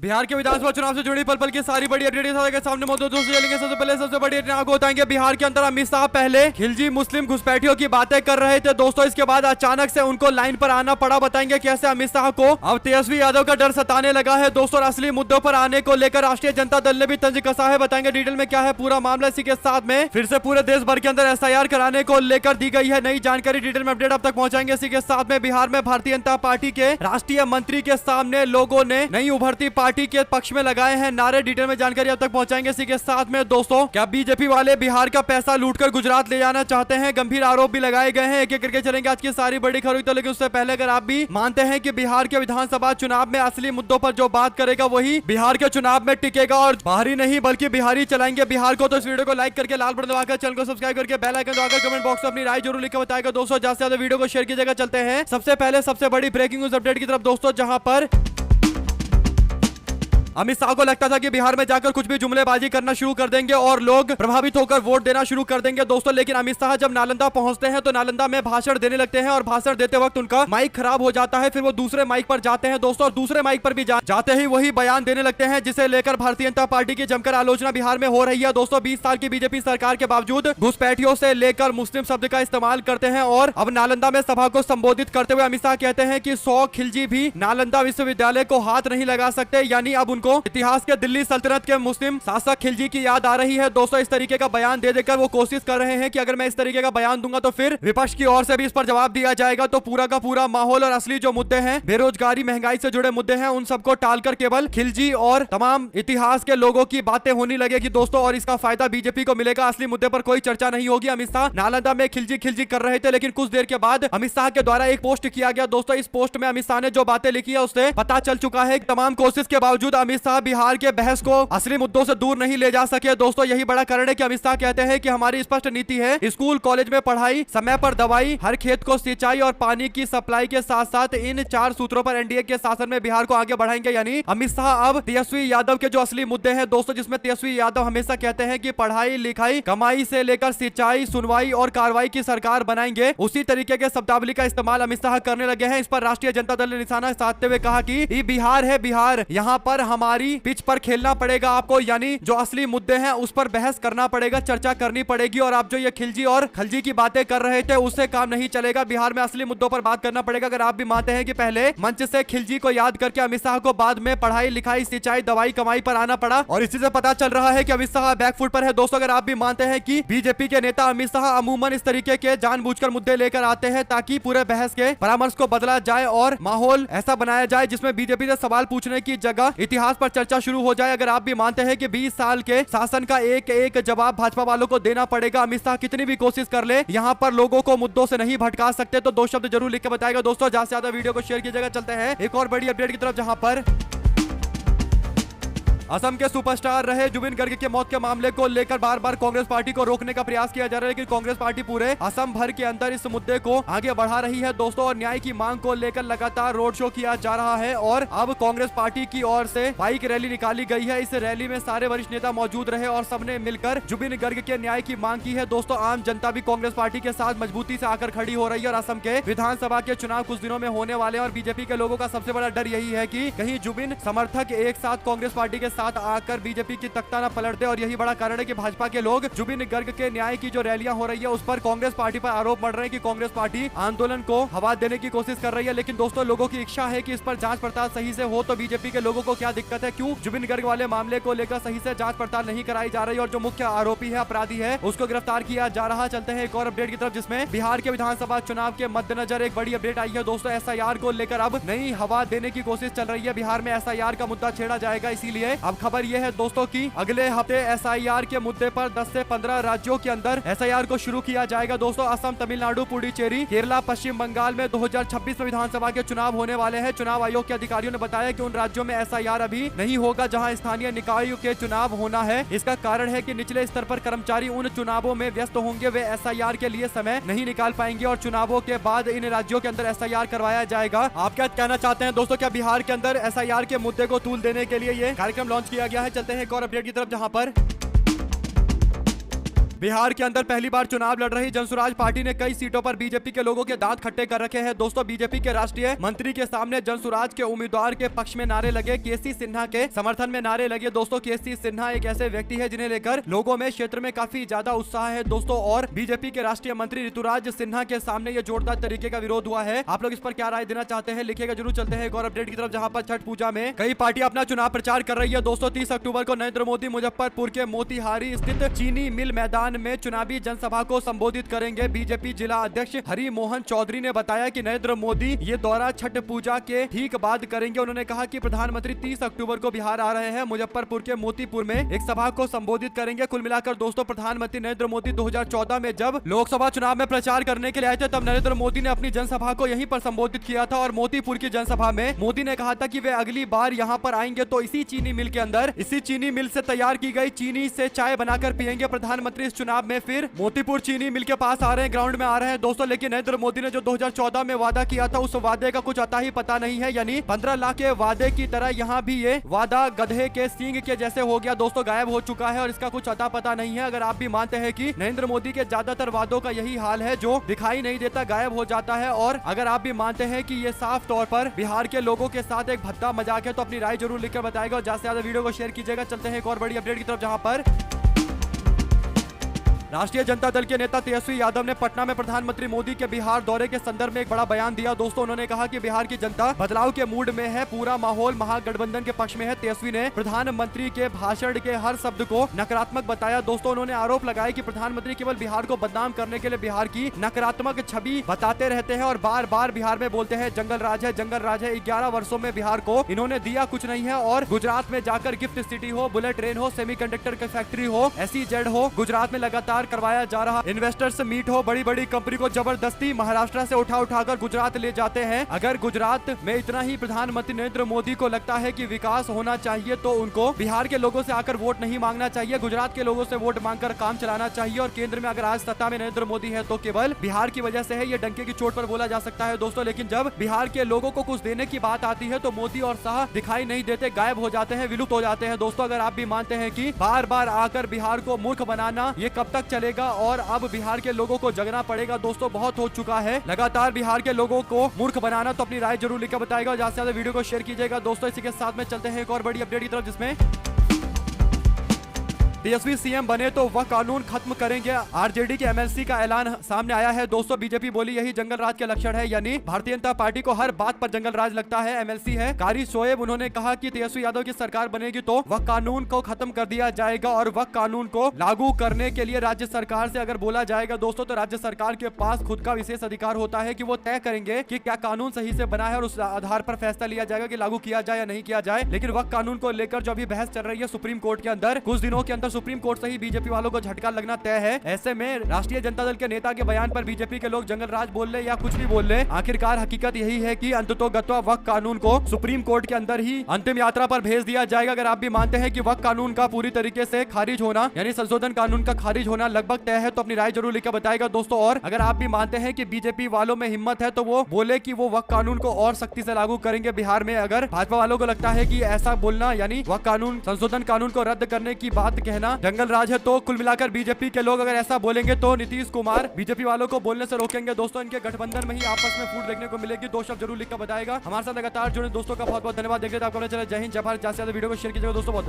बिहार के विधानसभा चुनाव से जुड़ी पल पल की सारी बड़ी अपडेट के सामने मौजूद दोस्तों चलेंगे। सबसे पहले सबसे बड़ी अपडेट आपको बताएंगे। बिहार के अंदर अमित शाह पहले खिलजी मुस्लिम घुसपैठियों की बातें कर रहे थे दोस्तों, इसके बाद अचानक से उनको लाइन पर आना पड़ा। बताएंगे कैसे अमित शाह को अब तेजस्वी यादव का डर सताने लगा है दोस्तों। असली मुद्दों पर आने को लेकर राष्ट्रीय जनता दल ने भी तंज कसा है। बताएंगे डिटेल में क्या है पूरा मामला। इसी के साथ में फिर से पूरे देश भर के अंदर SIR कराने को लेकर दी गई है नई जानकारी। डिटेल में अपडेट अब तक पहुंचाएंगे। इसी के साथ में बिहार में भारतीय जनता पार्टी के राष्ट्रीय मंत्री के सामने लोगों ने नई उभरती पार्टी के पक्ष में लगाए हैं नारे। डिटेल में जानकारी अब तक पहुंचाएंगे। इसी के साथ में दोस्तों क्या बीजेपी वाले बिहार का पैसा लूटकर गुजरात ले जाना चाहते हैं, गंभीर आरोप भी लगाए गए हैं। एक एक करके चलेंगे आज की सारी बड़ी खबरों तो, लेकिन उससे पहले अगर आप भी मानते हैं कि बिहार के विधानसभा चुनाव में असली मुद्दों पर जो बात करेगा वही बिहार के चुनाव में टिकेगा और बाहरी नहीं बल्कि बिहारी चलाएंगे बिहार को, तो इस वीडियो को लाइक करके लाल बटन दबाकर चैनल को सब्सक्राइब करके बेल आइकन दबाकर कमेंट बॉक्स में अपनी राय जरूर लिखकर बताएगा दोस्तों। ज्यादा से ज्यादा वीडियो को शेयर कीजिएगा। चलते हैं सबसे पहले सबसे बड़ी ब्रेकिंग न्यूज अपडेट की तरफ दोस्तों, जहां पर अमित शाह को लगता था कि बिहार में जाकर कुछ भी जुमलेबाजी करना शुरू कर देंगे और लोग प्रभावित होकर वोट देना शुरू कर देंगे दोस्तों। लेकिन अमित शाह जब नालंदा पहुंचते हैं तो नालंदा में भाषण देने लगते हैं और भाषण देते वक्त उनका माइक खराब हो जाता है। फिर वो दूसरे माइक पर जाते हैं दोस्तों और दूसरे माइक पर भी जाते ही वही बयान देने लगते हैं, जिसे लेकर भारतीय जनता पार्टी की जमकर आलोचना बिहार में हो रही है दोस्तों। 20 साल की बीजेपी सरकार के बावजूद घुसपैठियों से लेकर मुस्लिम शब्द का इस्तेमाल करते हैं और अब नालंदा में सभा को संबोधित करते हुए अमित शाह कहते हैं कि 100 खिलजी भी नालंदा विश्वविद्यालय को हाथ नहीं लगा सकते। यानी अब उनको इतिहास के दिल्ली सल्तनत के मुस्लिम शासक खिलजी की याद आ रही है दोस्तों। इस तरीके का बयान दे देकर वो कोशिश कर रहे हैं कि अगर मैं इस तरीके का बयान दूंगा तो फिर विपक्ष की ओर से भी इस पर जवाब दिया जाएगा। तो पूरा का पूरा माहौल और असली जो मुद्दे हैं, बेरोजगारी महंगाई से जुड़े मुद्दे हैं, उन सबको टालकर केवल खिलजी और तमाम इतिहास के लोगों की बातें होने लगेगी दोस्तों और इसका फायदा बीजेपी को मिलेगा। असली मुद्दे पर कोई चर्चा नहीं होगी। अमित शाह नालंदा में खिलजी खिलजी कर रहे थे, लेकिन कुछ देर के बाद अमित शाह के द्वारा एक पोस्ट किया गया दोस्तों। इस पोस्ट में अमित शाह ने जो बातें लिखी है उससे पता चल चुका है कि तमाम कोशिश के बावजूद अमित शाह बिहार के बहस को असली मुद्दों से दूर नहीं ले जा सके दोस्तों। यही बड़ा कारण है कि अमित शाह कहते हैं कि हमारी स्पष्ट नीति है, स्कूल कॉलेज में पढ़ाई, समय पर दवाई, हर खेत को सिंचाई और पानी की सप्लाई के साथ साथ इन 4 सूत्रों पर एनडीए के शासन में बिहार को आगे बढ़ाएंगे। यानी अमित शाह अब तेजस्वी यादव के जो असली मुद्दे हैं दोस्तों, जिसमें तेजस्वी यादव हमेशा कहते हैं कि पढ़ाई लिखाई कमाई से लेकर सिंचाई सुनवाई और कार्रवाई की सरकार बनाएंगे, उसी तरीके के शब्दावली का इस्तेमाल अमित शाह करने लगे हैं। इस पर राष्ट्रीय जनता दल ने निशाना साधते हुए कहा कि ये बिहार है, बिहार यहाँ पर हमारी पिच पर खेलना पड़ेगा आपको। यानी जो असली मुद्दे हैं उस पर बहस करना पड़ेगा, चर्चा करनी पड़ेगी और आप जो ये खिलजी और खलजी की बातें कर रहे थे उससे काम नहीं चलेगा। बिहार में असली मुद्दों पर बात करना पड़ेगा। अगर आप भी मानते हैं कि पहले मंच से खिलजी को याद करके अमित शाह को बाद में पढ़ाई लिखाई सिंचाई दवाई कमाई पर आना पड़ा और इसी से पता चल रहा है कि अमित शाह बैकफुट पर है दोस्तों। अगर आप भी मानते हैं कि बीजेपी के नेता अमित शाह अमूमन इस तरीके के जानबूझकर मुद्दे लेकर आते हैं ताकि पूरे बहस के परामर्श को बदला जाए और माहौल ऐसा बनाया जाए जिसमें बीजेपी से सवाल पूछने की जगह इतिहास पर चर्चा शुरू हो जाए। अगर आप भी मानते हैं कि 20 साल के शासन का एक एक जवाब भाजपा वालों को देना पड़ेगा, अमित शाह कितनी भी कोशिश कर ले यहाँ पर लोगों को मुद्दों से नहीं भटका सकते, तो 2 शब्द जरूर लिख के बताएगा दोस्तों। ज्यादा से ज्यादा वीडियो को शेयर कीजिएगा। चलते हैं एक और बड़ी अपडेट की तरफ, जहां पर असम के सुपरस्टार रहे जुबिन गर्ग के मौत के मामले को लेकर बार बार कांग्रेस पार्टी को रोकने का प्रयास किया जा रहा है, लेकिन कांग्रेस पार्टी पूरे असम भर के अंदर इस मुद्दे को आगे बढ़ा रही है दोस्तों और न्याय की मांग को लेकर लगातार रोड शो किया जा रहा है। और अब कांग्रेस पार्टी की ओर से बाइक रैली निकाली गई है। इस रैली में सारे वरिष्ठ नेता मौजूद रहे और सबने मिलकर जुबिन गर्ग के न्याय की मांग की है दोस्तों। आम जनता भी कांग्रेस पार्टी के साथ मजबूती से आकर खड़ी हो रही है और असम के विधानसभा के चुनाव कुछ दिनों में होने वाले हैं और बीजेपी के लोगों का सबसे बड़ा डर यही है कि कहीं जुबिन समर्थक एक साथ कांग्रेस पार्टी के साथ आकर बीजेपी की तख्ता न पलट दे। और यही बड़ा कारण है कि भाजपा के लोग जुबिन गर्ग के न्याय की जो रैलियां हो रही है उस पर कांग्रेस पार्टी पर आरोप मढ़ रहे हैं कि कांग्रेस पार्टी आंदोलन को हवा देने की कोशिश कर रही है। लेकिन दोस्तों लोगों की इच्छा है कि इस पर जांच पड़ताल सही से हो, तो बीजेपी के लोगों को क्या दिक्कत है, क्यों जुबिन गर्ग वाले मामले को लेकर सही से जांच पड़ताल नहीं कराई जा रही और जो मुख्य आरोपी है अपराधी है उसको गिरफ्तार किया जा रहा। चलते हैं एक और अपडेट की तरफ, जिसमें बिहार के विधानसभा चुनाव के मद्देनजर एक बड़ी अपडेट आई है दोस्तों। SIR को लेकर अब नई हवा देने की कोशिश चल रही है। बिहार में SIR का मुद्दा छेड़ा जाएगा, इसीलिए अब खबर यह है दोस्तों की अगले हफ्ते SIR के मुद्दे पर 10 से 15 राज्यों के अंदर SIR को शुरू किया जाएगा दोस्तों। असम, तमिलनाडु, पुडुचेरी, केरला, पश्चिम बंगाल में 2026 में विधानसभा के चुनाव होने वाले हैं। चुनाव आयोग के अधिकारियों ने बताया कि उन राज्यों में SIR अभी नहीं होगा जहां स्थानीय निकायों के चुनाव होना है। इसका कारण है कि निचले स्तर पर कर्मचारी उन चुनावों में व्यस्त होंगे, वे SIR के लिए समय नहीं निकाल पाएंगे और चुनावों के बाद इन राज्यों के अंदर SIR करवाया जाएगा। आप क्या कहना चाहते हैं दोस्तों, क्या बिहार के अंदर SIR के मुद्दे को तूल देने के लिए ये कार्यक्रम लॉन्च किया गया है? चलते हैं एक और अपडेट की तरफ, जहां पर बिहार के अंदर पहली बार चुनाव लड़ रही जनसुराज पार्टी ने कई सीटों पर बीजेपी के लोगों के दांत खट्टे कर रखे हैं। दोस्तों बीजेपी के राष्ट्रीय मंत्री के सामने जनसुराज के उम्मीदवार के पक्ष में नारे लगे, केसी सिन्हा के समर्थन में नारे लगे। दोस्तों केसी सिन्हा एक ऐसे व्यक्ति है जिन्हें लेकर लोगों में क्षेत्र में काफी ज्यादा उत्साह है दोस्तों, और बीजेपी के राष्ट्रीय मंत्री ऋतुराज सिन्हा के सामने ये जोरदार तरीके का विरोध हुआ है। आप लोग इस पर क्या राय देना चाहते हैं लिखिएगा जरूर। चलते हैं एक और अपडेट की तरफ, जहां पर छठ पूजा में कई पार्टियां अपना चुनाव प्रचार कर रही है। दोस्तों 30 अक्टूबर को नरेंद्र मोदी मुजफ्फरपुर के मोतिहारी स्थित चीनी मिल मैदान में चुनावी जनसभा को संबोधित करेंगे। बीजेपी जिला अध्यक्ष हरि मोहन चौधरी ने बताया कि नरेंद्र मोदी ये दौरा छठ पूजा के ठीक बाद करेंगे। उन्होंने कहा कि प्रधानमंत्री 30 अक्टूबर को बिहार आ रहे हैं, मुजफ्फरपुर के मोतीपुर में एक सभा को संबोधित करेंगे। कुल मिलाकर दोस्तों प्रधानमंत्री नरेंद्र मोदी 2014 में जब लोकसभा चुनाव में प्रचार करने के लिए आए थे, तब नरेंद्र मोदी ने अपनी जनसभा को यहीं पर संबोधित किया था। और मोतीपुर की जनसभा में मोदी ने कहा था कि वे अगली बार यहाँ पर आएंगे तो इसी चीनी मिल के अंदर, इसी चीनी मिल से तैयार की गई चीनी से चाय बनाकर पियेंगे। प्रधानमंत्री इस चुनाव में फिर मोतीपुर चीनी मिल के पास आ रहे हैं, ग्राउंड में आ रहे हैं दोस्तों। लेकिन नरेंद्र मोदी ने जो 2014 में वादा किया था, उस वादे का कुछ अता ही पता नहीं है। यानी 15 लाख के वादे की तरह यहाँ भी ये वादा गधे के सींग के जैसे हो गया दोस्तों, गायब हो चुका है और इसका कुछ अता पता नहीं है। अगर आप भी मानते हैं कि नरेंद्र मोदी के ज्यादातर वादों का यही हाल है, जो दिखाई नहीं देता, गायब हो जाता है, और अगर आप भी मानते हैं कि ये साफ तौर पर बिहार के लोगों के साथ एक भद्दा मजाक है, तो अपनी राय जरूर लिखकर बताएगा और ज्यादा से ज्यादा वीडियो को शेयर कीजिएगा। चलते हैं एक और बड़ी अपडेट की तरफ, जहां पर राष्ट्रीय जनता दल के नेता तेजस्वी यादव ने पटना में प्रधानमंत्री मोदी के बिहार दौरे के संदर्भ में एक बड़ा बयान दिया। दोस्तों उन्होंने कहा कि बिहार की जनता बदलाव के मूड में है, पूरा माहौल महागठबंधन के पक्ष में है। तेजस्वी ने प्रधानमंत्री के भाषण के हर शब्द को नकारात्मक बताया। दोस्तों उन्होंने आरोप लगाया कि प्रधानमंत्री केवल बिहार को बदनाम करने के लिए बिहार की नकारात्मक छवि बताते रहते हैं और बार बार बिहार में बोलते हैं जंगल राज है, जंगल राज है। 11 वर्षों में बिहार को इन्होंने दिया कुछ नहीं है, और गुजरात में जाकर गिफ्ट सिटी हो, बुलेट ट्रेन हो, सेमीकंडक्टर की फैक्ट्री हो, SEZ हो, गुजरात में लगातार करवाया जा रहा इन्वेस्टर्स मीट हो, बड़ी बड़ी कंपनी को जबरदस्ती महाराष्ट्र से उठाकर गुजरात ले जाते हैं। अगर गुजरात में इतना ही प्रधानमंत्री नरेंद्र मोदी को लगता है कि विकास होना चाहिए, तो उनको बिहार के लोगों से आकर वोट नहीं मांगना चाहिए, गुजरात के लोगों से वोट मांगकर काम चलाना चाहिए। और केंद्र में अगर आज सत्ता में नरेंद्र मोदी है तो केवल बिहार की वजह से है, ये डंके की चोट पर बोला जा सकता है दोस्तों। लेकिन जब बिहार के लोगों को कुछ देने की बात आती है तो मोदी और शाह दिखाई नहीं देते, गायब हो जाते हैं, विलुप्त हो जाते हैं दोस्तों। अगर आप भी मानते हैं कि बार बार आकर बिहार को मूर्ख बनाना ये कब तक चलेगा और अब बिहार के लोगों को जगना पड़ेगा दोस्तों, बहुत हो चुका है लगातार बिहार के लोगों को मूर्ख बनाना। तो अपनी राय जरूर लिखकर बताएगा, ज्यादा से ज्यादा वीडियो को शेयर कीजिएगा दोस्तों। इसी के साथ में चलते हैं एक और बड़ी अपडेट की तरफ, जिसमें तेजस्वी सीएम बने तो वह कानून खत्म करेंगे। आरजेडी के MLC का ऐलान सामने आया है दोस्तों। बीजेपी बोली यही जंगल राज के लक्षण है, यानी भारतीय जनता पार्टी को हर बात पर जंगल राज लगता है। MLC है कारी शोएब, उन्होंने कहा कि तेजस्वी यादव की सरकार बनेगी तो वह कानून को खत्म कर दिया जाएगा और वह कानून को लागू करने के लिए राज्य सरकार से अगर बोला जाएगा दोस्तों, तो राज्य सरकार के पास खुद का विशेष अधिकार होता है कि वो तय करेंगे कि क्या कानून सही से बना है और उस आधार पर फैसला लिया जाएगा कि लागू किया जाए या नहीं किया जाए। लेकिन वह कानून को लेकर जो अभी बहस चल रही है सुप्रीम कोर्ट के अंदर, कुछ दिनों के अंदर सुप्रीम कोर्ट से ही बीजेपी वालों को झटका लगना तय है। ऐसे में राष्ट्रीय जनता दल के नेता के बयान पर बीजेपी के लोग जंगल राज बोल ले या कुछ भी बोल ले, आखिरकार हकीकत यही है कि अंततोगत्वा वक्त कानून को सुप्रीम कोर्ट के अंदर ही अंतिम यात्रा पर भेज दिया जाएगा। अगर आप भी मानते हैं कि वक्त कानून का पूरी तरीके से खारिज होना, यानी संशोधन कानून का खारिज होना लगभग तय है, तो अपनी राय जरूर लिखकर बताएगा दोस्तों। और अगर आप भी मानते हैं कि बीजेपी वालों में हिम्मत है तो वो बोले कि वो वक्त कानून को और सख्ती से लागू करेंगे बिहार में। अगर भाजपा वालों को लगता है कि ऐसा बोलना यानी वक्त कानून संशोधन कानून को रद्द करने की बात कहना जंगल राज है, तो कुल मिलाकर बीजेपी के लोग अगर ऐसा बोलेंगे तो नीतीश कुमार बीजेपी वालों को बोलने से रोकेंगे दोस्तों। इनके गठबंधन में ही आपस में फूट देखने को मिलेगी। दो शब्द जरूर लिखकर बताएगा। हमारे साथ लगातार जुड़े दोस्तों का बहुत बहुत धन्यवाद। देखते हैं आपको चला। जय हिंद, जय भारत। ज्यादा से ज्यादा वीडियो को शेयर कीजिएगा दोस्तों। बहुत